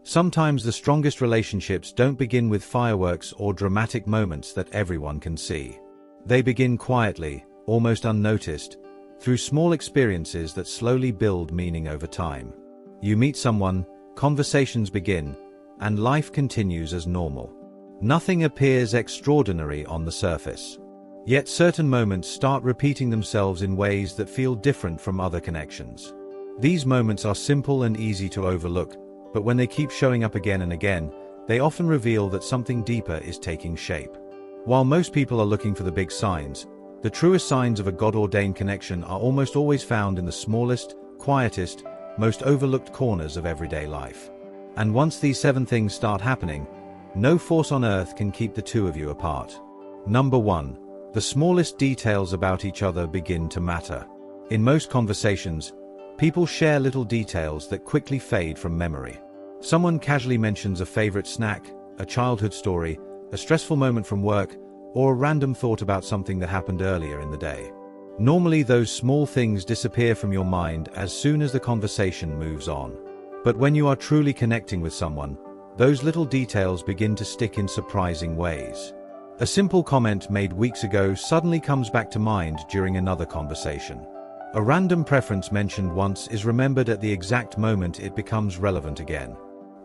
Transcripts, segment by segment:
Sometimes the strongest relationships don't begin with fireworks or dramatic moments that everyone can see. They begin quietly, almost unnoticed, through small experiences that slowly build meaning over time. You meet someone, conversations begin, and life continues as normal. Nothing appears extraordinary on the surface. Yet certain moments start repeating themselves in ways that feel different from other connections. These moments are simple and easy to overlook, but when they keep showing up again and again, they often reveal that something deeper is taking shape. While most people are looking for the big signs, the truest signs of a God-ordained connection are almost always found in the smallest, quietest, most overlooked corners of everyday life. And once these 7 things start happening, no force on earth can keep the two of you apart. Number 1. The smallest details about each other begin to matter. In most conversations, people share little details that quickly fade from memory. Someone casually mentions a favorite snack, a childhood story, a stressful moment from work, or a random thought about something that happened earlier in the day. Normally, those small things disappear from your mind as soon as the conversation moves on. But when you are truly connecting with someone, those little details begin to stick in surprising ways. A simple comment made weeks ago suddenly comes back to mind during another conversation. A random preference mentioned once is remembered at the exact moment it becomes relevant again.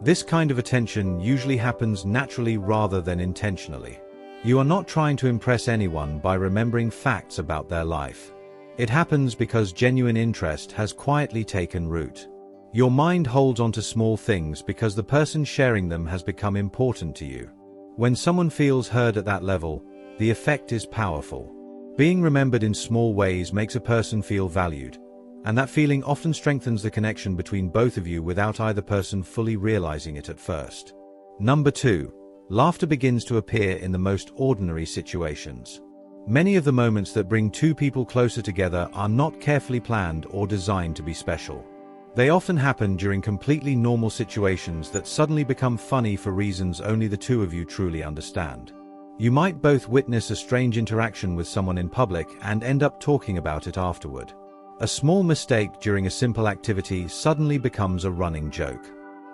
This kind of attention usually happens naturally rather than intentionally. You are not trying to impress anyone by remembering facts about their life. It happens because genuine interest has quietly taken root. Your mind holds onto small things because the person sharing them has become important to you. When someone feels heard at that level, the effect is powerful. Being remembered in small ways makes a person feel valued, and that feeling often strengthens the connection between both of you without either person fully realizing it at first. Number 2. Laughter begins to appear in the most ordinary situations. Many of the moments that bring two people closer together are not carefully planned or designed to be special. They often happen during completely normal situations that suddenly become funny for reasons only the two of you truly understand. You might both witness a strange interaction with someone in public and end up talking about it afterward. A small mistake during a simple activity suddenly becomes a running joke.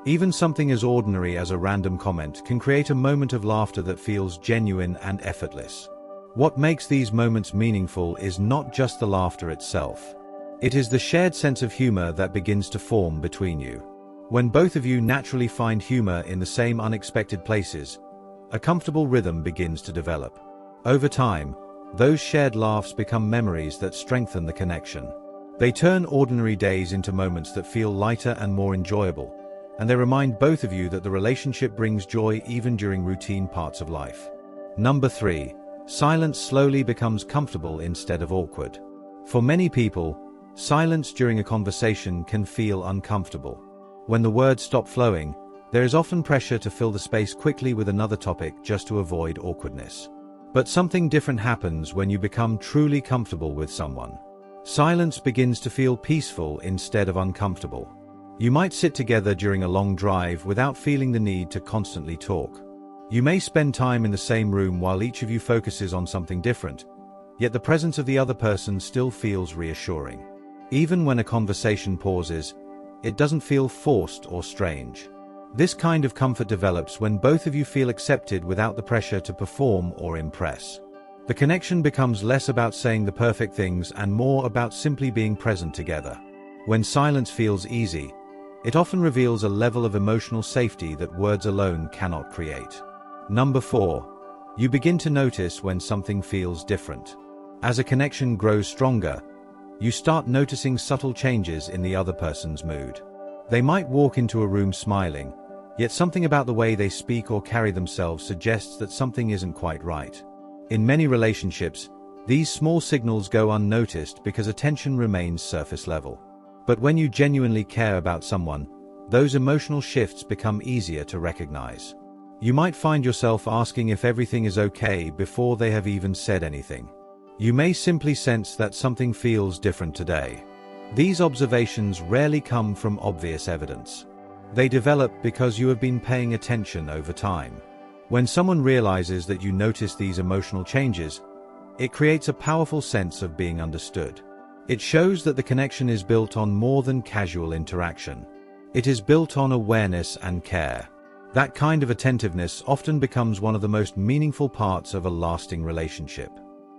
Even something as ordinary as a random comment can create a moment of laughter that feels genuine and effortless. What makes these moments meaningful is not just the laughter itself. It is the shared sense of humor that begins to form between you. When both of you naturally find humor in the same unexpected places, a comfortable rhythm begins to develop. Over time, those shared laughs become memories that strengthen the connection. They turn ordinary days into moments that feel lighter and more enjoyable, and they remind both of you that the relationship brings joy even during routine parts of life. Number 3. Silence slowly becomes comfortable instead of awkward. For many people, silence during a conversation can feel uncomfortable. When the words stop flowing, there is often pressure to fill the space quickly with another topic just to avoid awkwardness. But something different happens when you become truly comfortable with someone. Silence begins to feel peaceful instead of uncomfortable. You might sit together during a long drive without feeling the need to constantly talk. You may spend time in the same room while each of you focuses on something different, yet the presence of the other person still feels reassuring. Even when a conversation pauses, it doesn't feel forced or strange. This kind of comfort develops when both of you feel accepted without the pressure to perform or impress. The connection becomes less about saying the perfect things and more about simply being present together. When silence feels easy, it often reveals a level of emotional safety that words alone cannot create. Number 4. You begin to notice when something feels different. As a connection grows stronger, you start noticing subtle changes in the other person's mood. They might walk into a room smiling, yet something about the way they speak or carry themselves suggests that something isn't quite right. In many relationships, these small signals go unnoticed because attention remains surface level. But when you genuinely care about someone, those emotional shifts become easier to recognize. You might find yourself asking if everything is okay before they have even said anything. You may simply sense that something feels different today. These observations rarely come from obvious evidence. They develop because you have been paying attention over time. When someone realizes that you notice these emotional changes, it creates a powerful sense of being understood. It shows that the connection is built on more than casual interaction. It is built on awareness and care. That kind of attentiveness often becomes one of the most meaningful parts of a lasting relationship.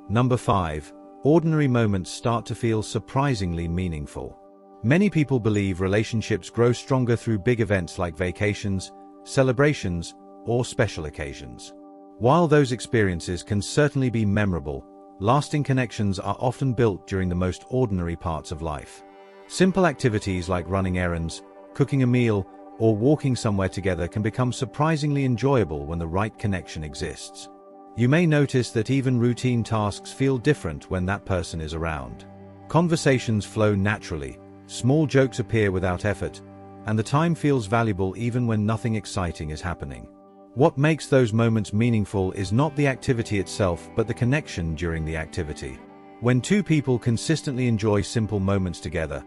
Number 5. Ordinary moments start to feel surprisingly meaningful. Many people believe relationships grow stronger through big events like vacations, celebrations, or special occasions. While those experiences can certainly be memorable, lasting connections are often built during the most ordinary parts of life. Simple activities like running errands, cooking a meal, or walking somewhere together can become surprisingly enjoyable when the right connection exists. You may notice that even routine tasks feel different when that person is around. Conversations flow naturally, small jokes appear without effort, and the time feels valuable even when nothing exciting is happening. What makes those moments meaningful is not the activity itself but the connection during the activity. When two people consistently enjoy simple moments together,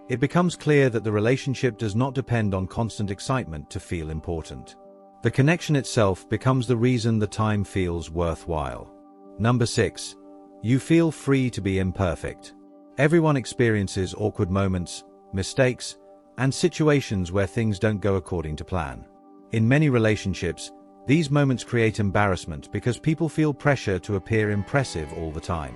it becomes clear that the relationship does not depend on constant excitement to feel important. The connection itself becomes the reason the time feels worthwhile. Number 6. You feel free to be imperfect. Everyone experiences awkward moments, mistakes, and situations where things don't go according to plan. In many relationships, these moments create embarrassment because people feel pressure to appear impressive all the time.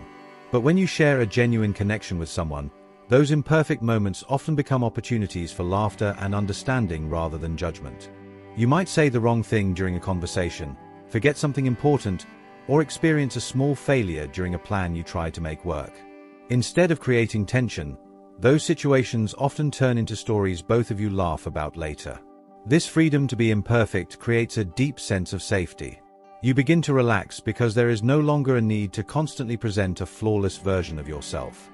But when you share a genuine connection with someone, those imperfect moments often become opportunities for laughter and understanding rather than judgment. You might say the wrong thing during a conversation, forget something important, or experience a small failure during a plan you tried to make work. Instead of creating tension, those situations often turn into stories both of you laugh about later. This freedom to be imperfect creates a deep sense of safety. You begin to relax because there is no longer a need to constantly present a flawless version of yourself.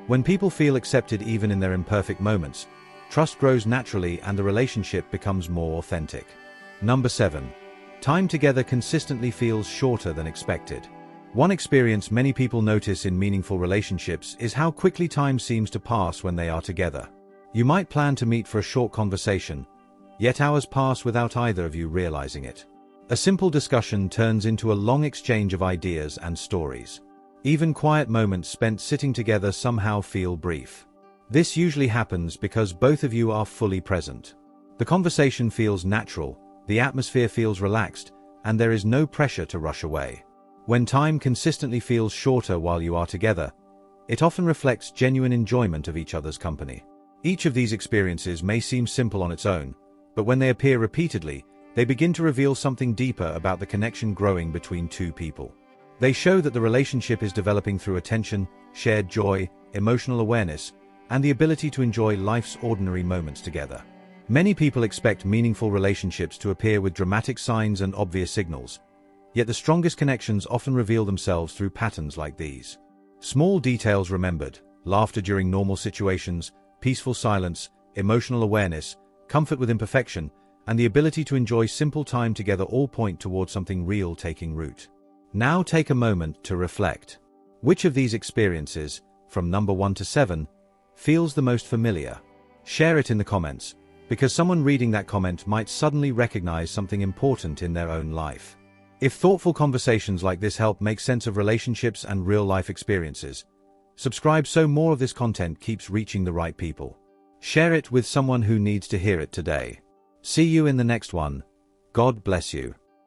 When people feel accepted even in their imperfect moments, trust grows naturally and the relationship becomes more authentic. Number 7. Time together consistently feels shorter than expected. One experience many people notice in meaningful relationships is how quickly time seems to pass when they are together. You might plan to meet for a short conversation, yet hours pass without either of you realizing it. A simple discussion turns into a long exchange of ideas and stories. Even quiet moments spent sitting together somehow feel brief. This usually happens because both of you are fully present. The conversation feels natural, the atmosphere feels relaxed, and there is no pressure to rush away. When time consistently feels shorter while you are together, it often reflects genuine enjoyment of each other's company. Each of these experiences may seem simple on its own, but when they appear repeatedly, they begin to reveal something deeper about the connection growing between two people. They show that the relationship is developing through attention, shared joy, emotional awareness, and the ability to enjoy life's ordinary moments together. Many people expect meaningful relationships to appear with dramatic signs and obvious signals, yet the strongest connections often reveal themselves through patterns like these. Small details remembered, laughter during normal situations, peaceful silence, emotional awareness, comfort with imperfection, and the ability to enjoy simple time together all point towards something real taking root. Now take a moment to reflect. Which of these experiences, from number 1 to 7, feels the most familiar? Share it in the comments, because someone reading that comment might suddenly recognize something important in their own life. If thoughtful conversations like this help make sense of relationships and real-life experiences, subscribe so more of this content keeps reaching the right people. Share it with someone who needs to hear it today. See you in the next one. God bless you.